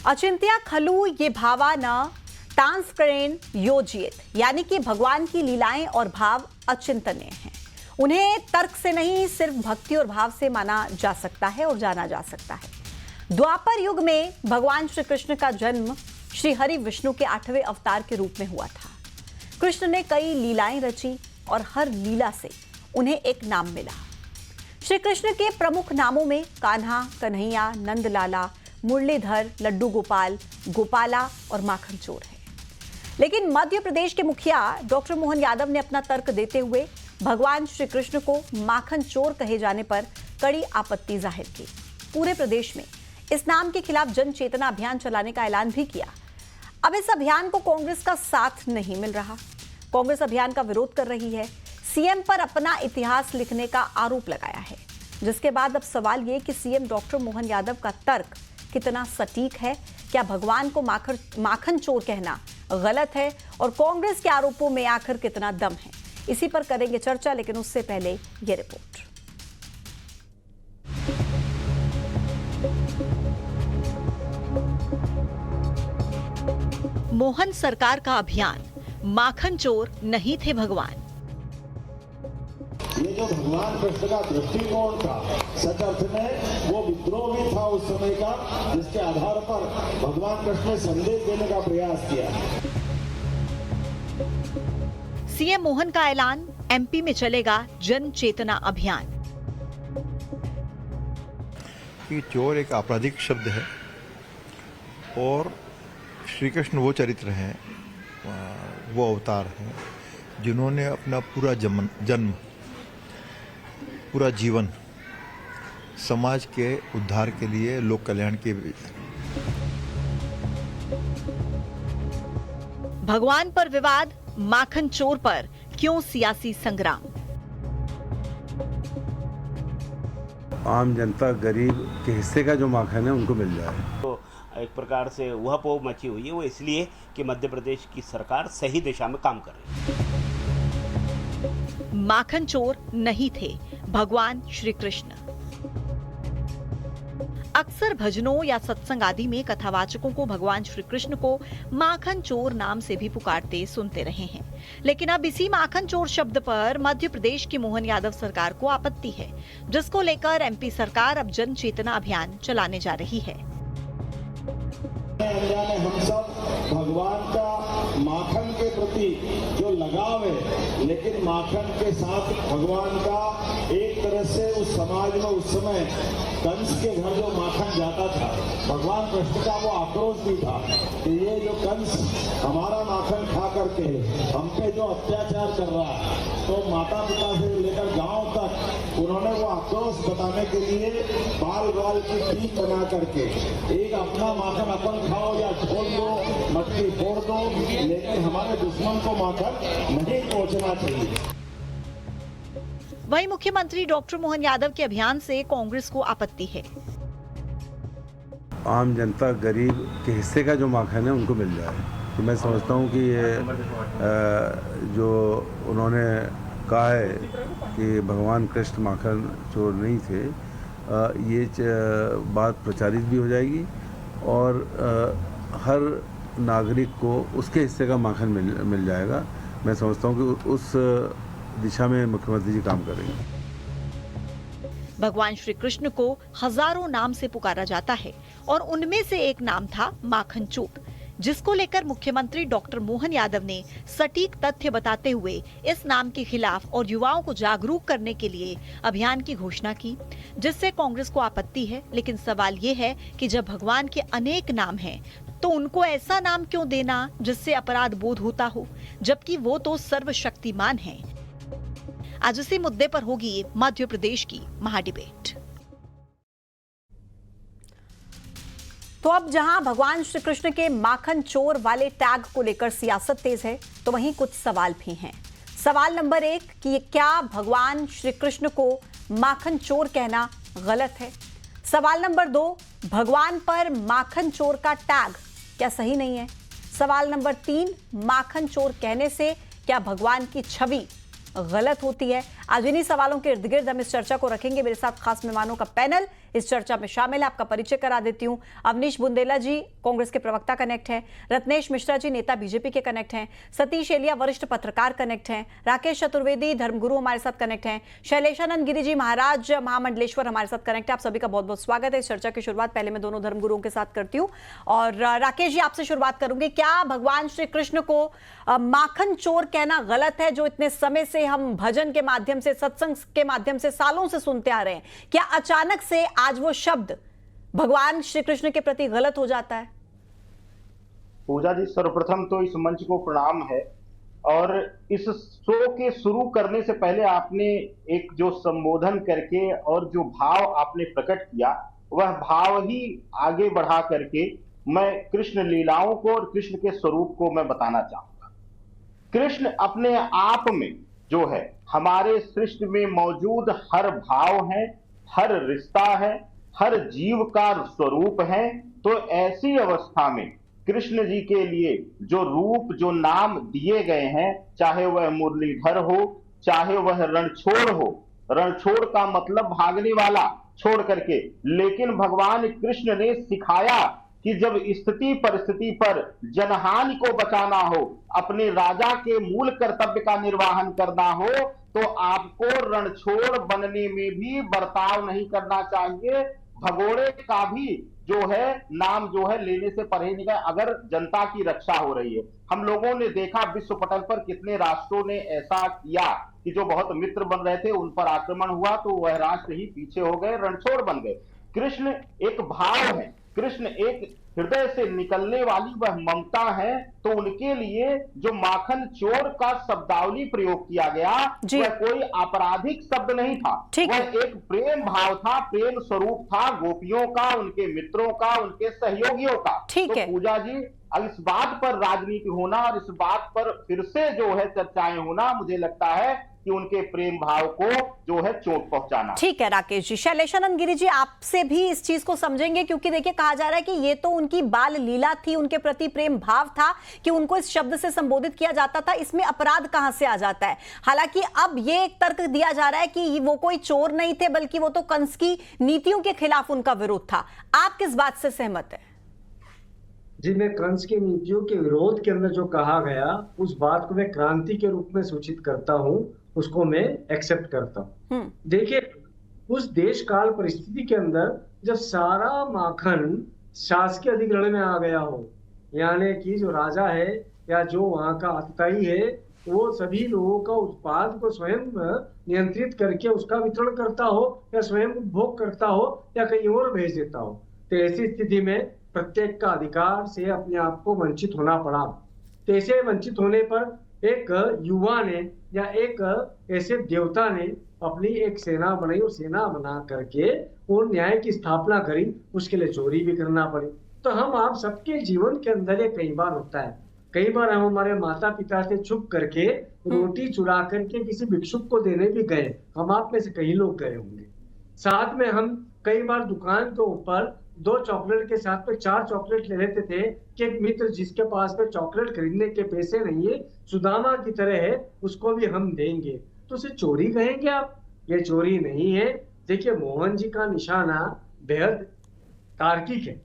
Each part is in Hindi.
अचिंत्य खलु ये भावा न तांस करें योजित, यानी कि भगवान की लीलाएं और भाव अचिंतनीय हैं। उन्हें तर्क से नहीं, सिर्फ भक्ति और भाव से माना जा सकता है और जाना जा सकता है। द्वापर युग में भगवान श्री कृष्ण का जन्म श्री हरि विष्णु के 8वें अवतार के रूप में हुआ था। कृष्ण ने कई लीलाएं रची और हर लीला से उन्हें एक नाम मिला। श्री कृष्ण के प्रमुख नामों में कान्हा, कन्हैया, नंदलाला, मुरलीधर, लड्डू गोपाल, गोपाला और माखन चोर है। लेकिन मध्य प्रदेश के मुखिया डॉक्टर मोहन यादव ने अपना तर्क देते हुए भगवान श्री कृष्ण को माखन चोर कहे जाने पर कड़ी आपत्ति जाहिर की। पूरे प्रदेश में इस नाम के खिलाफ जन चेतना अभियान चलाने का ऐलान भी किया। अब इस अभियान को कांग्रेस का साथ नहीं मिल रहा। कांग्रेस अभियान का विरोध कर रही है, सीएम पर अपना इतिहास लिखने का आरोप लगाया है, जिसके बाद अब सवाल ये कि सीएम डॉक्टर मोहन यादव का तर्क कितना सटीक है। क्या भगवान को माखन चोर कहना गलत है और कांग्रेस के आरोपों में आखिर कितना दम है? इसी पर करेंगे चर्चा, लेकिन उससे पहले ये रिपोर्ट। मोहन सरकार का अभियान, माखन चोर नहीं थे भगवान। ये जो भगवान कृष्ण का दृष्टिकोण था, सच अर्थ में वो विद्रोह भी था उस समय का, जिसके आधार पर भगवान कृष्ण ने संदेश देने का प्रयास किया। सीएम मोहन का ऐलान, एमपी में चलेगा जन चेतना अभियान। चोर एक आपराधिक शब्द है और श्री कृष्ण वो चरित्र हैं, वो अवतार हैं जिन्होंने अपना पूरा जन्म, पूरा जीवन समाज के उद्धार के लिए, लोक कल्याण के लिए। भगवान पर विवाद, माखन चोर पर क्यों सियासी संग्राम? आम जनता, गरीब के हिस्से का जो माखन है उनको मिल जाए। तो एक प्रकार से वह पोह मची हुई है, वो इसलिए कि मध्य प्रदेश की सरकार सही दिशा में काम कर रही है। माखन चोर नहीं थे भगवान श्री कृष्ण। अक्सर भजनों या सत्संग आदि में कथावाचकों को भगवान श्री कृष्ण को माखन चोर नाम से भी पुकारते सुनते रहे हैं। लेकिन अब इसी माखन चोर शब्द पर मध्य प्रदेश की मोहन यादव सरकार को आपत्ति है, जिसको लेकर एमपी सरकार अब जन चेतना अभियान चलाने जा रही है। अनजाने हम सब भगवान का माखन के प्रति जो लगाव है, लेकिन माखन के साथ भगवान का एक तरह से उस समाज में उस समय कंस के घर जो माखन जाता था, भगवान कृष्ण का वो आक्रोश भी था कि ये जो कंस हमारा माखन खा करके हम पे जो अत्याचार कर रहा है, तो माता पिता से लेकर गांव तक उन्होंने वो आक्रोश बताने के लिए बाल बाल की टीम बना करके एक अपना माखन अपन खाओ या छोड़ दो, मटकी फोड़ दो, लेकिन हमारे दुश्मन को माखन नहीं पहुंचना चाहिए। वहीं मुख्यमंत्री डॉक्टर मोहन यादव के अभियान से कांग्रेस को आपत्ति है। आम जनता, गरीब के हिस्से का जो माखन है उनको मिल जाए। तो मैं समझता हूँ कि ये जो उन्होंने कहा है कि भगवान कृष्ण माखन चोर नहीं थे, ये बात प्रचारित भी हो जाएगी और हर नागरिक को उसके हिस्से का माखन मिल जाएगा। मैं समझता हूँ कि उस दिशा में मुख्यमंत्री जी काम करेंगे। भगवान श्री कृष्ण को हजारों नाम से पुकारा जाता है और उनमें से एक नाम था माखन चोर, जिसको लेकर मुख्यमंत्री डॉक्टर मोहन यादव ने सटीक तथ्य बताते हुए इस नाम के खिलाफ और युवाओं को जागरूक करने के लिए अभियान की घोषणा की, जिससे कांग्रेस को आपत्ति है। लेकिन सवाल ये है कि जब भगवान के अनेक नाम हैं, तो उनको ऐसा नाम क्यों देना जिससे अपराध बोध होता हो, जबकि वो तो सर्वशक्तिमान है। आज इसी मुद्दे पर होगी मध्य प्रदेश की महाडिबेट। तो अब जहां भगवान श्री कृष्ण के माखन चोर वाले टैग को लेकर सियासत तेज है, तो वहीं कुछ सवाल भी हैं। सवाल नंबर 1 कि क्या भगवान श्री कृष्ण को माखन चोर कहना गलत है? सवाल नंबर 2, भगवान पर माखन चोर का टैग क्या सही नहीं है? सवाल नंबर 3, माखन चोर कहने से क्या भगवान की छवि गलत होती है? आज इन्हीं सवालों के इर्द गिर्द हम इस चर्चा को रखेंगे। मेरे साथ खास मेहमानों का पैनल इस चर्चा में शामिल है। आपका परिचय करा देती हूं। अवनीश बुंदेला जी कांग्रेस के प्रवक्ता कनेक्ट हैं, रत्नेश मिश्रा जी नेता बीजेपी के कनेक्ट हैं, सतीश एलिया वरिष्ठ पत्रकार कनेक्ट हैं, राकेश चतुर्वेदी धर्मगुरु हमारे साथ कनेक्ट हैं, शैलेशानंद गिरी जी महाराज महामंडलेश्वर हमारे साथ कनेक्ट है। आप सभी का बहुत बहुत स्वागत है। इस चर्चा की शुरुआत पहले मैं दोनों धर्मगुरुओं के साथ करती हूं और राकेश जी आपसे शुरुआत करूंगी। क्या भगवान श्री कृष्ण को माखन चोर कहना गलत है, जो इतने समय से हम भजन के माध्यम से, सत्संग के माध्यम से सालों से सुनते आ रहे हैं? क्या अचानक से आज वो शब्द भगवान श्री कृष्ण के प्रति गलत हो जाता है? पूजा जी, सर्वप्रथम तो इस मंच को प्रणाम है। और इस शो के शुरू करने से पहले आपने एक जो संबोधन करके और जो भाव आपने प्रकट किया, वह भाव ही आगे बढ़ा करके मैं कृष्ण लीलाओं को और कृष्ण के स्वरूप को मैं बताना चाहूंगा। कृष्ण अपने आप में जो है हमारे सृष्टि में मौजूद हर भाव है, हर रिश्ता है, हर जीव का स्वरूप है। तो ऐसी अवस्था में कृष्ण जी के लिए जो रूप, जो नाम दिए गए हैं, चाहे वह मुरलीधर हो, चाहे वह रणछोड़ हो, रणछोड़ का मतलब भागने वाला, छोड़ करके, लेकिन भगवान कृष्ण ने सिखाया कि जब स्थिति परिस्थिति पर जनहानि को बचाना हो, अपने राजा के मूल कर्तव्य का निर्वहन करना हो, तो आपको रणछोड़ बनने में भी बर्ताव नहीं करना चाहिए। भगोड़े का भी जो है नाम जो है लेने से परहेज नहीं। अगर जनता की रक्षा हो रही है, हम लोगों ने देखा विश्व पटल पर कितने राष्ट्रों ने ऐसा किया कि जो बहुत मित्र बन रहे थे उन पर आक्रमण हुआ तो वह राष्ट्र ही पीछे हो गए, रणछोड़ बन गए। कृष्ण एक भाव है, कृष्ण एक हृदय से निकलने वाली वह ममता है। तो उनके लिए जो माखन चोर का शब्दावली प्रयोग किया गया, वह कोई आपराधिक शब्द नहीं था, वह एक प्रेम भाव था, प्रेम स्वरूप था गोपियों का, उनके मित्रों का, उनके सहयोगियों का। तो पूजा जी, अब इस बात पर राजनीति होना और इस बात पर फिर से जो है चर्चाएं होना, मुझे लगता है कि उनके प्रेम भाव को जो है चोट पहुंचाना। ठीक है राकेश जी। शैलेशानंद गिरी जी आपसे भी इस चीज को समझेंगे, क्योंकि देखिए कहा जा रहा है कि ये तो उनकी बाल लीला थी, उनके प्रति प्रेम भाव था कि उनको इस शब्द से संबोधित किया जाता था, इसमें अपराध कहां से आ जाता है? हालांकि अब ये एक तर्क दिया जा रहा है कि वो कोई चोर नहीं थे, बल्कि वो तो कंस की नीतियों के खिलाफ उनका विरोध था। आप किस बात से सहमत है? जी, मैं कंस की नीतियों के विरोध के अंदर जो कहा गया, उस बात को मैं क्रांति के रूप में सूचित करता हूं, उसको मैं एक्सेप्ट करता हूं। देखिए, उस देश काल परिस्थिति के अंदर जब सारा माखन शासकीय अधिग्रहण में आ गया हो, यानी कि जो राजा है या जो वहां का अतिथि है, वो सभी लोगों का उत्पाद को स्वयं नियंत्रित करके उसका वितरण करता हो, या स्वयं उपभोग करता हो, या कहीं और भेज देता हो, तो ऐसी स्थिति में प्रत्येक का अधिकार से अपने आप को वंचित होना पड़ा। तो ऐसे वंचित होने पर एक युवा ने या एक ऐसे देवता ने अपनी एक सेना बनाई, और सेना बना करके वो न्याय की स्थापना करी। उसके लिए चोरी भी करना पड़ी। तो हम आप सबके जीवन के अंदर ये कई बार होता है। कई बार हम हमारे माता पिता से छुप करके रोटी चुरा करके किसी भिक्षुक को देने भी गए। हम आप में से कई लोग गए होंगे। साथ में हम कई बार दुकान के ऊपर 2 चॉकलेट के साथ में 4 चॉकलेट ले लेते थे कि एक मित्र जिसके पास में चॉकलेट खरीदने के पैसे नहीं है, सुदामा की तरह है, उसको भी हम देंगे। तो उसे चोरी कहेंगे आप? ये चोरी नहीं है। देखिए, मोहन जी का निशाना बेहद तार्किक है,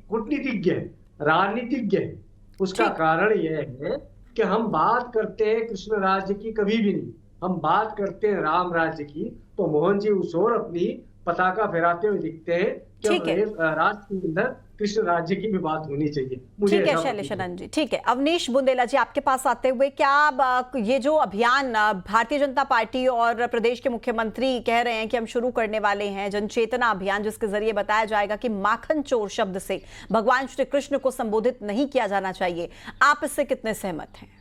कूटनीतिज्ञ है, राजनीतिज्ञ है। उसका कारण यह है कि हम बात करते हैं कृष्ण राज्य की, कभी भी नहीं हम बात करते हैं राम राज्य की। तो मोहन जी उस ओर अपनी पताका फहराते हुए दिखते हैं कि राष्ट्र के अंदर कृष्ण राज्य की भी बात होनी चाहिए। ठीक है शैलेशानंद जी। ठीक है, अवनीश बुंदेला जी आपके पास आते हुए, क्या ये जो अभियान भारतीय जनता पार्टी और प्रदेश के मुख्यमंत्री कह रहे हैं कि हम शुरू करने वाले हैं जन चेतना अभियान, जिसके जरिए बताया जाएगा कि माखन चोर शब्द से भगवान श्री कृष्ण को संबोधित नहीं किया जाना चाहिए, आप इससे कितने सहमत हैं?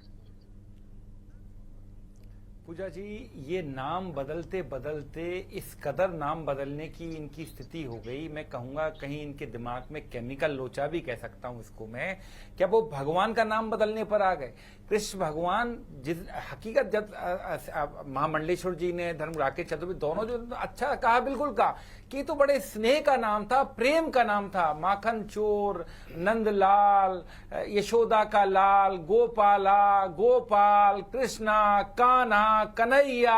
पूजा जी, ये नाम बदलते बदलते इस कदर नाम बदलने की इनकी स्थिति हो गई, मैं कहूँगा कहीं इनके दिमाग में केमिकल लोचा भी कह सकता हूँ इसको मैं, क्या वो भगवान का नाम बदलने पर आ गए। कृष्ण भगवान जिस हकीकत, जब महामंडलेश्वर जी ने, राकेश चतुर्वेदी दोनों जो अच्छा कहा, बिल्कुल कहा कि तो बड़े स्नेह का नाम था, प्रेम का नाम था। माखन चोर, नंदलाल, यशोदा का लाल, गोपाला, गोपाल, कृष्णा, कान्हा, कन्हैया,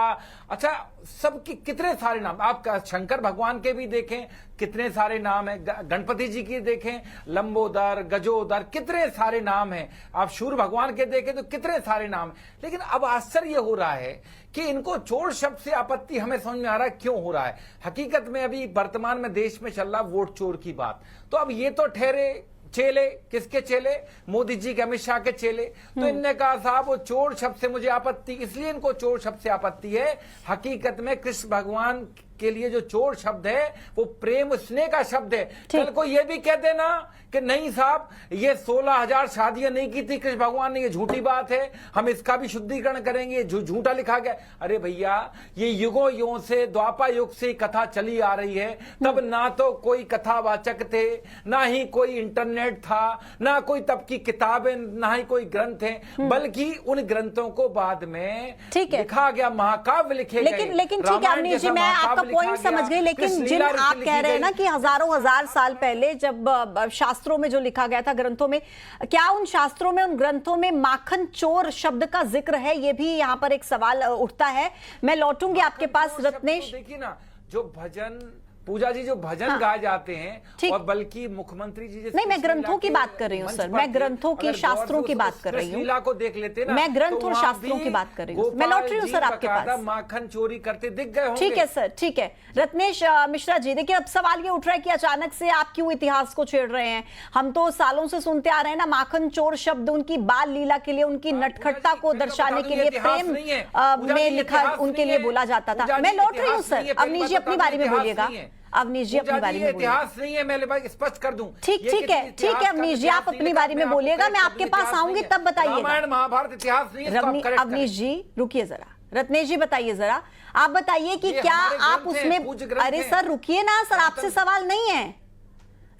अच्छा सबके कितने सारे नाम, आप शंकर भगवान के भी देखें कितने सारे नाम हैं, गणपति जी की देखें लंबोदर, गजोदर, कितने सारे नाम हैं, आप सूर्य भगवान के देखें तो कितने सारे नाम हैं। लेकिन अब आश्चर्य हो रहा है कि इनको चोर शब्द से आपत्ति हमें समझ में आ रहा है क्यों हो रहा है। हकीकत में अभी वर्तमान में देश में चल रहा वोट चोर की बात, तो अब ये तो ठहरे चेले, किसके चेले? मोदी जी के, अमित शाह के चेले। तो इनने कहा साहब वो चोर शब्द से मुझे आपत्ति, इसलिए इनको चोर शब्द से आपत्ति है। हकीकत में कृष्ण भगवान के लिए जो चोर शब्द है वो प्रेम स्नेह का शब्द है। कल को ये भी कह देना कि नहीं साहब ये 16,000 शादियां नहीं की थी कृष्ण भगवान ने, ये झूठी बात है, हम इसका भी शुद्धिकरण करेंगे, झूठा लिखा गया। अरे भैया ये युगों युगों से, द्वापर युग से कथा चली आ रही है, तब ना तो कोई कथावाचक थे, ना ही कोई इंटरनेट था, ना कोई तब की किताबें, ना ही कोई ग्रंथ है, बल्कि उन ग्रंथों को बाद में लिखा गया, महाकाव्य लिखे गए। लेकिन ठीक है अवनीश जी, मैं आपका पॉइंट समझ गई, लेकिन जिन आप कह रहे हैं ना कि हजारों हजार साल पहले जब शास्त्रों में जो लिखा गया था, ग्रंथों में, क्या उन शास्त्रों में, उन ग्रंथों में माखन चोर शब्द का जिक्र है? ये भी यहाँ पर एक सवाल उठता है। मैं लौटूंगी आपके पास रत्नेश। देखिए ना, जो भजन पूजा जी, जो भजन गाए जाते हैं, और बल्कि मुख्यमंत्री जी नहीं, मैं ग्रंथों की बात कर रही हूँ सर, मैं ग्रंथों की, शास्त्रों की बात कर रही हूँ। लीला को देख लेते ना, मैं ग्रंथ और शास्त्रों की बात कर रही हूँ। मैं लौट रही हूँ सर आपके पास। माखन चोरी करते दिख गए होंगे। ठीक है सर, ठीक है। रत्नेश मिश्रा जी, देखिए अब सवाल ये उठ रहा है कि अचानक से आप क्यों इतिहास को छेड़ रहे हैं? हम तो सालों से सुनते आ रहे हैं ना, माखन चोर शब्द उनकी बाल लीला के लिए, उनकी नटखटता को दर्शाने के लिए, प्रेम में लिखा उनके लिए बोला जाता था। मैं लौट रही हूँ सर, अवनीश जी अपनी बारी में बोलिएगा। अवनीश जी अपनी बारी में इतिहास नहीं है, मैं स्पष्ट कर दूं। ठीक है अवनीश जी, आप अपनी बारी में बोलिएगा, मैं आपके पास आऊंगी तब बताइएगा। रामायण महाभारत इतिहास नहीं है। अवनीश जी रुकिए जरा, रत्नेश जी बताइए जरा, आप बताइए कि क्या आप उसमें, अरे सर रुकिए ना सर, आपसे सवाल नहीं है।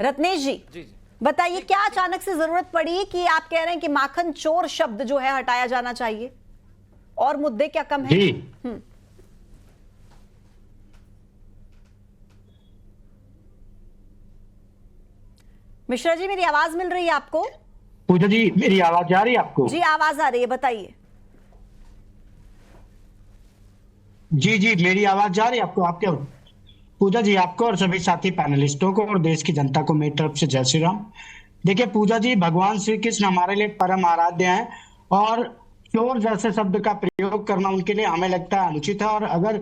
रत्नेश जी बताइए, क्या अचानक से जरूरत पड़ी कि आप कह रहे हैं कि माखन चोर शब्द जो है हटाया जाना चाहिए, और मुद्दे क्या कम है? मिश्रा जी मेरी आवाज मिल रही है आपको? पूजा जी मेरी आवाज जा रही है आपको? जी आवाज आ रही है, बताइए। जी मेरी आवाज जा रही है आपको? आपके पूजा जी, आपको और सभी साथी पैनलिस्टों को और देश की जनता को मेरी तरफ से जय श्री राम। देखिए पूजा जी, भगवान श्री कृष्ण हमारे लिए परम आराध्य हैं, और चोर जैसे शब्द का प्रयोग करना उनके लिए हमें लगता है अनुचित है। और अगर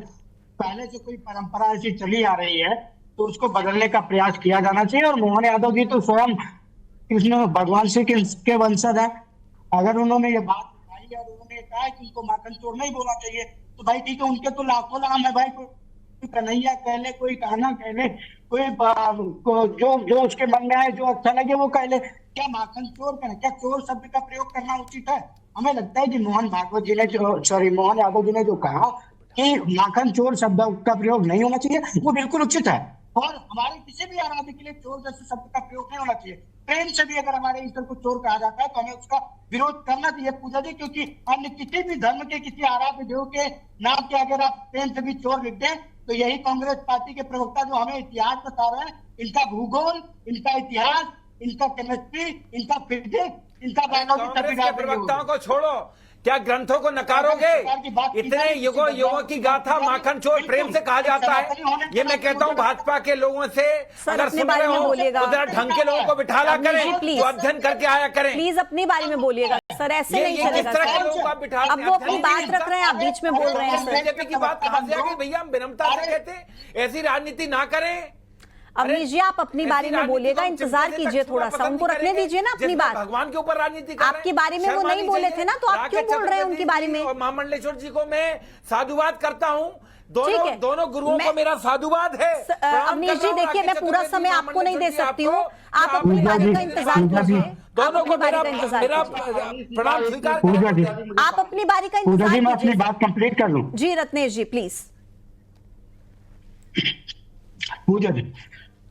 पहले से कोई परंपरा ऐसी चली आ रही है तो उसको बदलने का प्रयास किया जाना चाहिए। और मोहन यादव जी तो स्वयं कृष्ण भगवान श्री कृष्ण के वंशज हैं। अगर उन्होंने ये बात उठाई और उन्होंने कहा कि उनको माखन चोर नहीं बोलना चाहिए, तो भाई ठीक है, उनके तो लाखों नाम है भाई, कोई कन्हैया कह ले, कोई कान्हा कह ले, कोई जो उसके मन में आए, जो अच्छा लगे वो कह ले। क्या माखन चोर कहना, क्या चोर शब्द का प्रयोग करना उचित है? हमें लगता है कि मोहन यादव जी ने जो कहा कि माखन चोर शब्द का प्रयोग नहीं होना चाहिए, वो बिल्कुल उचित है। और हमारे किसी भी आराध्य के लिए चोर जैसे शब्द का प्रयोग नहीं होना चाहिए। प्रेम से भी अगर हमारे ईश्वर को चोर कहा जाता है तो हमें उसका विरोध करना चाहिए पूजा जी, क्योंकि अन्य किसी भी धर्म के, किसी आराध्य देव के नाम के अगर आप प्रेम से भी चोर लिख दें तो यही कांग्रेस पार्टी के प्रवक्ता जो हमें इतिहास बता रहे हैं, इनका भूगोल, इनका इतिहास, इनका केमिस्ट्री, इनका फिजिक्स, इनका बायोलॉजी, प्रवक्ताओं को छोड़ो, क्या ग्रंथों को नकारोगे? इतने युगों की गाथा माखन चोर प्रेम से कहा जाता है। ये मैं कहता हूँ भाजपा के लोगों से अगर सुन रहे हो तो जरा ढंग के लोगों को बिठाला करें, तो अध्ययन करके आया करें। प्लीज अपनी बारी में बोलिएगा सर, ऐसे नहीं चलेगा। अब वो अपनी बात रख रहे हैं, आप बीच में बोल रहे हैं। बीजेपी की बात कहां से आ गई भैया? हम विनम्रता से कहते ऐसी राजनीति ना करें। अवनीश जी आप अपनी बारी में बोलिएगा, इंतजार कीजिए थोड़ा सा, उनको रखने दीजिए ना अपनी बात। भगवान के ऊपर राजनीति आपकी बारी में वो नहीं बोले थे ना, तो आप क्यों बोल रहे हैं उनकी बारी में? महामंडलेश्वर जी को मैं साधुवाद करता हूँ, दोनों गुरुओं को मेरा साधुवाद है। अवनीश जी देखिए, मैं पूरा समय आपको नहीं दे सकती हूँ, आप अपनी बारी का इंतजार कीजिए। दोनों को मेरा प्रणाम स्वीकार। आप अपनी बारी का इंतजार कीजिए। मैं अपनी बात कंप्लीट कर लूं? जी रत्नेश जी प्लीज।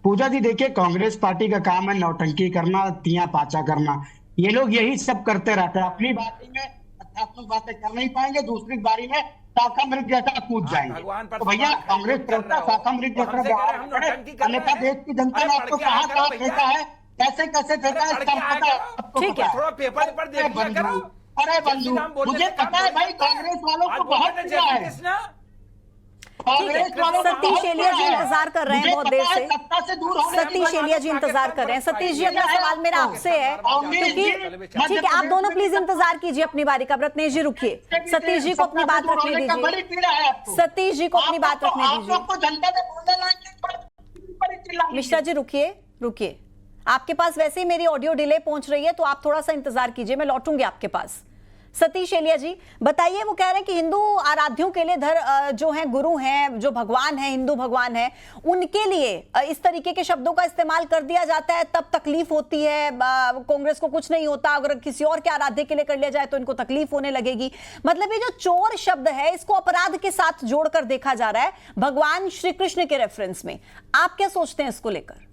पूजा जी देखिए, कांग्रेस पार्टी का काम है नौटंकी करना, तिया पाचा करना। ये लोग यही सब करते रहते हैं। अपनी बारी में अध्यात्मक बातें कर नहीं पाएंगे, दूसरी बारी में शाखा मृग जैसा कूद जाएंगे। तो भैया कांग्रेस प्रवक्ता शाखा मृग जैसा व्यवहार करे, अन्यथा देश की जनता ने आपको कहां कहां फेंका है, कैसे कैसे फेंका है, इसका पता। ठीक है, थोड़ा पेपर पर देख लिया करो। अरे बंधु, मुझे पता है भाई, कांग्रेस वालों को बहुत पीड़ा है। सतीश एलिया जी इंतजार कर रहे हैं बहुत देर से। सतीश एलिया जी इंतजार कर रहे हैं। सतीश जी, अगला सवाल मेरा आपसे है, क्योंकि ठीक है, आप दोनों प्लीज इंतजार कीजिए अपनी बारी का। रत्नेश जी रुकिए, सतीश जी को अपनी बात रखने दीजिए। सतीश जी को अपनी बात रखने दीजिए। मिश्रा जी रुकिए, आपके पास वैसे ही मेरी ऑडियो डिले पहुंच रही है, तो आप थोड़ा सा इंतजार कीजिए, मैं लौटूंगी आपके पास। सतीश एलिया जी बताइए, वो कह रहे हैं कि हिंदू आराध्यों के लिए जो हैं गुरु हैं, जो भगवान हैं, हिंदू भगवान हैं, उनके लिए इस तरीके के शब्दों का इस्तेमाल कर दिया जाता है, तब तकलीफ होती है। कांग्रेस को कुछ नहीं होता, अगर किसी और के आराध्य के लिए कर लिया जाए तो इनको तकलीफ होने लगेगी। मतलब ये जो चोर शब्द है, इसको अपराध के साथ जोड़कर देखा जा रहा है भगवान श्री कृष्ण के रेफरेंस में। आप क्या सोचते हैं इसको लेकर?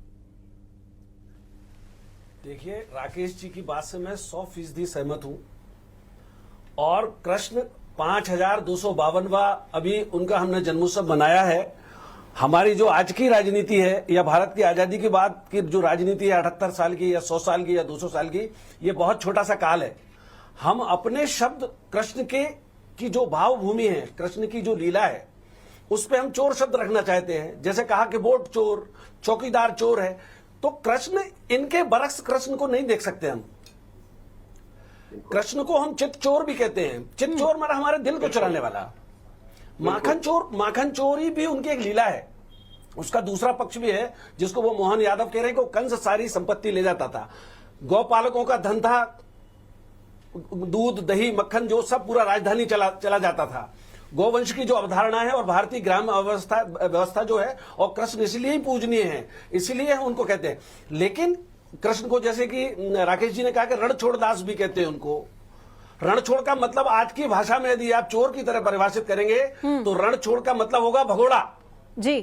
देखिए, राकेश जी की बात से मैं 100% सहमत हूं। और कृष्ण 5252वां अभी उनका हमने जन्मोत्सव मनाया है। हमारी जो आज की राजनीति है, या भारत की आजादी के बाद की जो राजनीति है, 78 साल की या 100 साल की या 200 साल की, ये बहुत छोटा सा काल है। हम अपने शब्द कृष्ण के की जो भावभूमि है, कृष्ण की जो लीला है, उस पर हम चोर शब्द रखना चाहते हैं। जैसे कहा कि वोट चोर, चौकीदार चोर है, तो कृष्ण, इनके बरक्स कृष्ण को नहीं देख सकते हम। कृष्ण को हम चित चोर भी कहते हैं। चित चोर माना हमारे दिल को चुराने वाला। माखन चोरी भी उनकी एक लीला है। उसका दूसरा पक्ष भी है, जिसको वो मोहन यादव कह रहे हैं कि कंस सारी संपत्ति ले जाता था। गौपालकों का धन था, दूध दही मक्खन जो सब पूरा राजधानी चला जाता था। गोवंश की जो अवधारणा है और भारतीय ग्राम व्यवस्था जो है, और कृष्ण इसलिए ही पूजनीय है, इसलिए हम उनको कहते हैं। लेकिन कृष्ण को, जैसे कि राकेश जी ने कहा कि रणछोड़ दास भी कहते हैं उनको। रणछोड़ का मतलब आज की भाषा में यदि आप चोर की तरह परिभाषित करेंगे तो रणछोड़ का मतलब होगा भगोड़ा जी।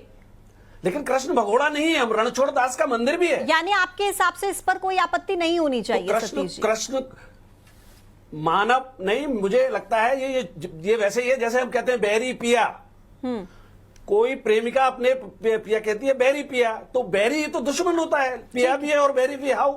लेकिन कृष्ण भगोड़ा नहीं है, हम रणछोड़ दास का मंदिर भी है। यानी आपके हिसाब से इस पर कोई आपत्ति नहीं होनी चाहिए। तो कृष्ण मानव नहीं, मुझे लगता है ये वैसे ही है जैसे हम कहते हैं बैरी पिया। कोई प्रेमिका अपने पिया कहती है बैरी पिया, तो बैरी तो दुश्मन होता है, पिया भी है और बैरी भी हाउ।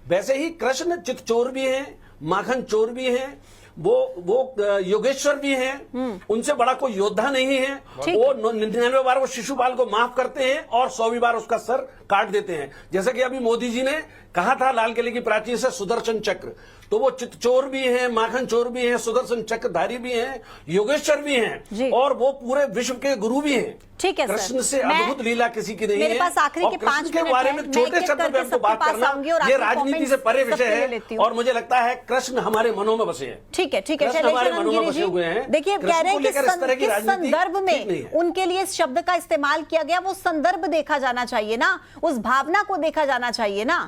वैसे ही कृष्ण चित चोर भी हैं, माखन चोर भी हैं, वो योगेश्वर भी हैं। उनसे बड़ा कोई योद्धा नहीं है। वो 99 बार वो शिशुपाल को माफ करते हैं और 100वीं बार उसका सर काट देते हैं। जैसे कि अभी मोदी जी ने कहा था लाल किले की प्राचीर से सुदर्शन चक्र, तो वो चित चोर भी हैं, माखन चोर भी हैं, सुदर्शन चक्रधारी भी हैं, योगेश्वर भी हैं, और वो पूरे विश्व के गुरु भी हैं। ठीक है, कृष्ण से अद्भुत लीला किसी की नहीं है। मेरे पास आखिरी के 5 मिनट के बारे में छोटे शब्द में हमको बात करना, ये राजनीति से परे विषय है। और मुझे लगता है कृष्ण हमारे मनों में बसे हैं। ठीक है, हमारे मनों में बसे हुए हैं। देखिए, कह रहे हैं कि किस संदर्भ में उनके लिए इस शब्द का इस्तेमाल किया गया, वो संदर्भ देखा जाना चाहिए ना, उस भावना को देखा जाना चाहिए ना।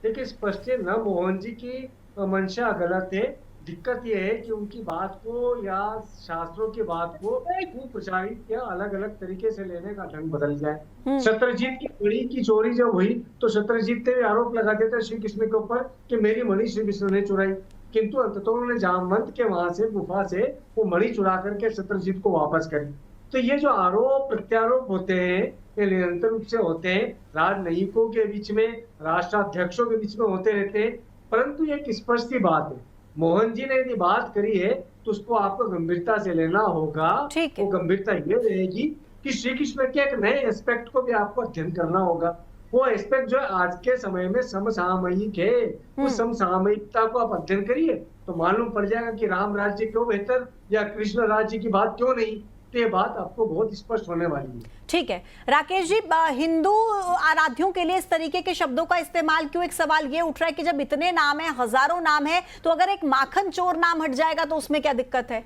देखिए, स्पष्ट है ना, मोहन जी की मंशा गलत है। दिक्कत यह है कि उनकी बात को या शास्त्रों की बात को प्रचारित या अलग अलग तरीके से लेने का ढंग बदल जाए। शत्रुजीत की मणि की चोरी जब हुई तो शत्रुजीत ने आरोप लगा दिया था श्री कृष्ण के ऊपर कि मेरी मणि श्री कृष्ण ने चुराई, किंतु अंततः उन्होंने जामवंत के वहां से गुफा से वो मणि चुरा करके शत्रुजीत को वापस करी। तो ये जो आरोप प्रत्यारोप होते हैं, ये निरंतर रूप से होते हैं, राजनयिकों के बीच में, राष्ट्राध्यक्षों के बीच में होते रहते हैं। परंतु एक स्पष्ट सी बात है, मोहन जी ने यदि बात करी है तो उसको आपको गंभीरता से लेना होगा। वो गंभीरता ये रहेगी कि श्री कृष्ण के एक नए एस्पेक्ट को भी आपको अध्ययन करना होगा। वो एस्पेक्ट जो है आज के समय में समसामयिक है, उस समसामयिकता को आप अध्ययन करिए तो मालूम पड़ जाएगा कि राम राज्य क्यों बेहतर या कृष्ण राज्य की बात क्यों नहीं। तो ये बात आपको बहुत स्पष्ट होने वाली है। ठीक है राकेश जी, हिंदू आराध्यों के लिए इस तरीके के शब्दों का इस्तेमाल क्यों? एक सवाल ये उठ रहा है कि जब इतने नाम है, हजारों नाम है, तो अगर एक माखन चोर नाम हट जाएगा तो उसमें क्या दिक्कत है?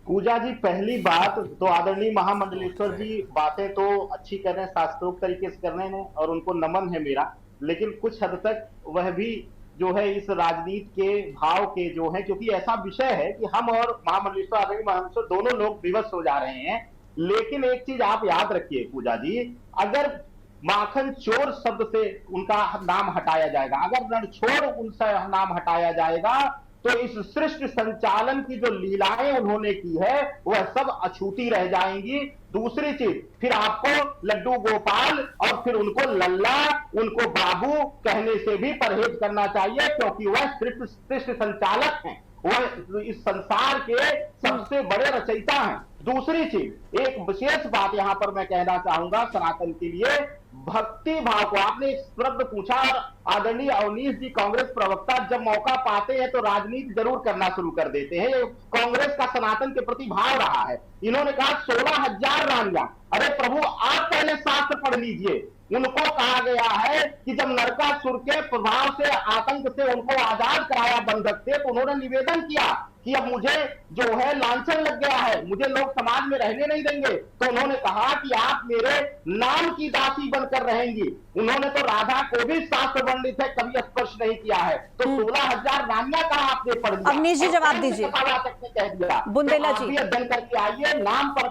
पूजा जी, पहली बात तो आदरणीय महामंडलेश्वर जी बातें तो अच्छी कर रहे हैं, शास्त्रोक्त तरीके से कर रहे हैं और उनको नमन है मेरा, लेकिन कुछ हद तक वह भी जो है इस राजनीति के भाव के जो है, क्योंकि ऐसा विषय है कि हम और महामंडलेश्वर आदरणीय महामंडलेश्वर दोनों लोग विवश हो जा रहे हैं। लेकिन एक चीज आप याद रखिए पूजा जी, अगर माखन चोर शब्द से उनका नाम हटाया जाएगा, अगर रणछोड़ उनसे नाम हटाया जाएगा, तो इस सृष्टि संचालन की जो लीलाएं उन्होंने की है वह सब अछूती रह जाएंगी। दूसरी चीज, फिर आपको लड्डू गोपाल और फिर उनको लल्ला, उनको बाबू कहने से भी परहेज करना चाहिए, क्योंकि वह सृष्टि संचालक हैं, वह इस संसार के सबसे बड़े रचयिता हैं। दूसरी चीज, एक विशेष बात यहां पर मैं कहना चाहूंगा सनातन के लिए, भक्ति भाव को आपने एक शब्द पूछा, और आदरणीय अवनीश जी कांग्रेस प्रवक्ता जब मौका पाते हैं तो राजनीति जरूर करना शुरू कर देते हैं। ये कांग्रेस का सनातन के प्रति भाव रहा है। इन्होंने कहा 16,000 रानियां। अरे प्रभु, आप पहले शास्त्र पढ़ लीजिए। उनको कहा गया है कि जब नरकासुर के प्रभाव से, आतंक से उनको आजाद कराया बंधक से, तो उन्होंने निवेदन किया कि अब मुझे जो है लांछन लग गया है, मुझे लोग समाज में रहने नहीं देंगे। तो उन्होंने कहा कि आप मेरे नाम की दासी बनकर रहेंगी। उन्होंने तो राधा को भी शास्त्र पंडित है कभी स्पर्श नहीं किया है। तो 16,000 रानियां कहा आपने पढ़ लिया। अवनीश जी जवाब दीजिए। कह दिया बुंदेला जी, भी अध्ययन करके आइए, नाम पर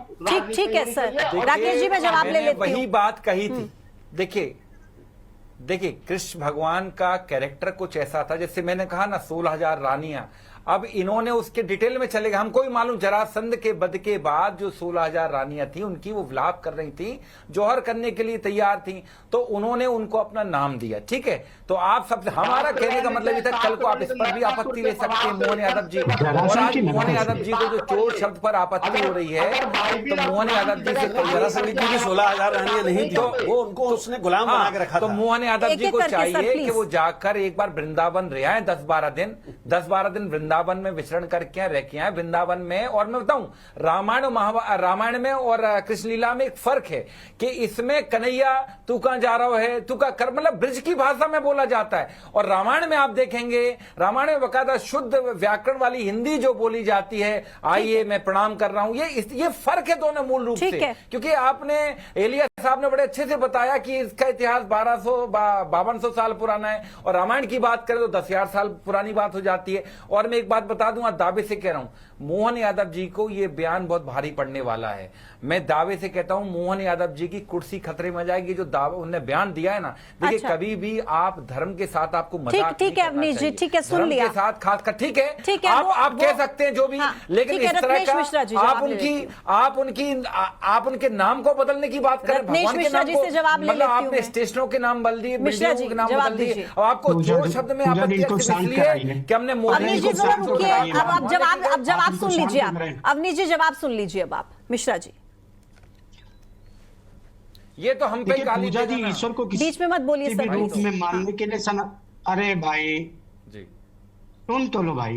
ठीक है सर। राकेश जी मैं जवाब ले लेती हूँ। वही बात कही थी। देखिए कृष्ण भगवान का कैरेक्टर कुछ ऐसा था, जैसे मैंने कहा ना 16,000 रानियां। अब इन्होंने उसके डिटेल में चले गए। हमको भी मालूम, जरासंध के वध के बाद जो 16,000 रानियां थी उनकी वो विलाप कर रही थी, जौहर करने के लिए तैयार थी, तो उन्होंने उनको अपना नाम दिया। ठीक है, तो आप सब, हमारा कहने का मतलब ये था, कल को आप इस पर भी आपत्ति ले सकते हैं मोहन यादव जी। और आज मोहन यादव जी को जो चोर शब्द पर आपत्ति हो रही है, तो मोहन यादव जी से जरासंध जी की 16,000 रानियां नहीं थी, वो उनको उसने गुलाम बना के रखा था। तो मोहन यादव जी को चाहिए कि वो जाकर एक बार वृंदावन रह आए 10-12 दिन, 10-12 दिन वृंदावन में विचरण करके रह के आए वृंदावन में। और मैं बताऊं, रामायण में और कृष्ण लीला में एक फर्क है कि इसमें कन्हैया तू कहां जा रहा है, तू का कर, मतलब ब्रज की भाषा में बोला जाता है। और रामायण में आप देखेंगे, रामायण में बकायदा शुद्ध व्याकरण वाली हिंदी जो बोली जाती है, आइए मैं प्रणाम कर रहा हूं, ये फर्क है दोनों मूल रूप से। क्योंकि आपने एलिया साहब ने बड़े अच्छे से बताया कि इसका इतिहास 5200 साल पुराना है, और रामायण की बात करें तो 10,000 साल पुरानी बात हो जाती है। और मैं एक बात बता दूं, दावे से कह रहा हूं, मोहन यादव जी को यह बयान बहुत भारी पड़ने वाला है। मैं दावे से कहता हूं मोहन यादव जी की कुर्सी खतरे में जाएगी। जो दावा उन्होंने बयान दिया है ना, देखिए अच्छा। कभी भी आप धर्म के साथ आपको मजाक ठीक है अवनीश जी, ठीक है, सुन लिया। के साथ खासकर ठीक है आप कह सकते हैं जो भी, लेकिन इस तरह का आप उनके नाम को बदलने की बात करें, भगवान के नाम को, मतलब आपने स्टेशनों के नाम बदल दिए, बिल्डिंगों के नाम बदल दिए, और आपको जो शब्द में आपत्ति इसलिए कि हमने मोदी जी को। अब जवाब सुन लीजिए आप, अवनीश जी जवाब सुन लीजिए अब आप, मिश्रा जी। ये तो हम पे गाली पूजा जी ईश्वर को बीच में मत बोलिए सर, रूप में मानने के लिए अरे भाई जी सुन तो लो भाई,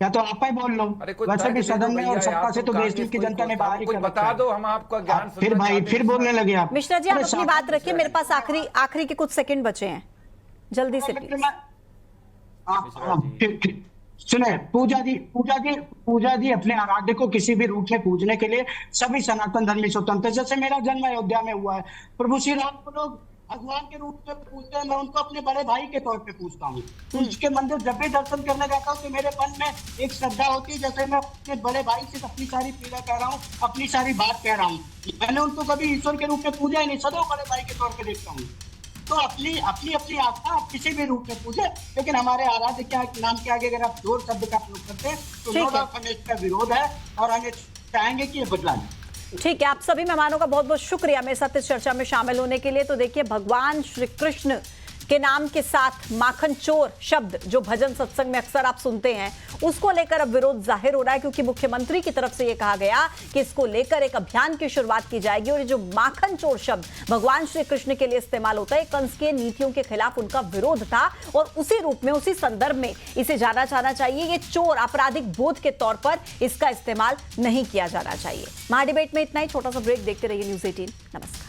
या तो आप ही बोल लो। वैसे भी सदन में और सत्ता से तो देश की जनता ने बाहर ही कर बता दो, हम आपका ज्ञान फिर भाई फिर बोलने लगे आप। मिश्रा जी आप अपनी बात रखिए, मेरे पास आखिरी के कुछ सेकंड बचे हैं, जल्दी से प्लीज। सुने पूजा जी अपने आराध्य को किसी भी रूप में पूजने के लिए सभी सनातन धर्मी स्वतंत्र। जैसे मेरा जन्म अयोध्या में हुआ है, प्रभु श्री राम को लोग भगवान के रूप में पूजते हैं, मैं उनको अपने बड़े भाई के तौर पे पूजता हूँ। उसके मंदिर जब भी दर्शन करने जाता हूँ तो मेरे मन में एक श्रद्धा होती है, जैसे मैं अपने बड़े भाई से अपनी सारी पीड़ा कह रहा हूँ, अपनी सारी बात कह रहा हूँ। मैंने उनको कभी ईश्वर के रूप में पूजा ही नहीं, सदैव बड़े भाई के तौर पर देखता हूँ। तो अपनी आस्था आप किसी भी रूप में पूजे, लेकिन हमारे आराध्य क्या नाम के आगे अगर आप जोर शब्द का प्रयोग करते हैं तो हमें इसका विरोध है और हमें चाहेंगे कि ये बदला जाए। ठीक है, आप सभी मेहमानों का बहुत बहुत शुक्रिया मेरे साथ इस चर्चा में शामिल होने के लिए। तो देखिए, भगवान श्री कृष्ण के नाम के साथ माखन चोर शब्द जो भजन सत्संग में अक्सर आप सुनते हैं, उसको लेकर अब विरोध जाहिर हो रहा है, क्योंकि मुख्यमंत्री की तरफ से यह कहा गया कि इसको लेकर एक अभियान की शुरुआत की जाएगी। और ये जो माखन चोर शब्द भगवान श्री कृष्ण के लिए इस्तेमाल होता है, कंस के नीतियों के खिलाफ उनका विरोध था, और उसी रूप में, उसी संदर्भ में इसे जाना जाना चाहिए। ये चोर आपराधिक बोध के तौर पर इसका इस्तेमाल नहीं किया जाना चाहिए। महाडिबेट में इतना ही, छोटा सा ब्रेक, देखते रहिए न्यूज़ 18। नमस्कार।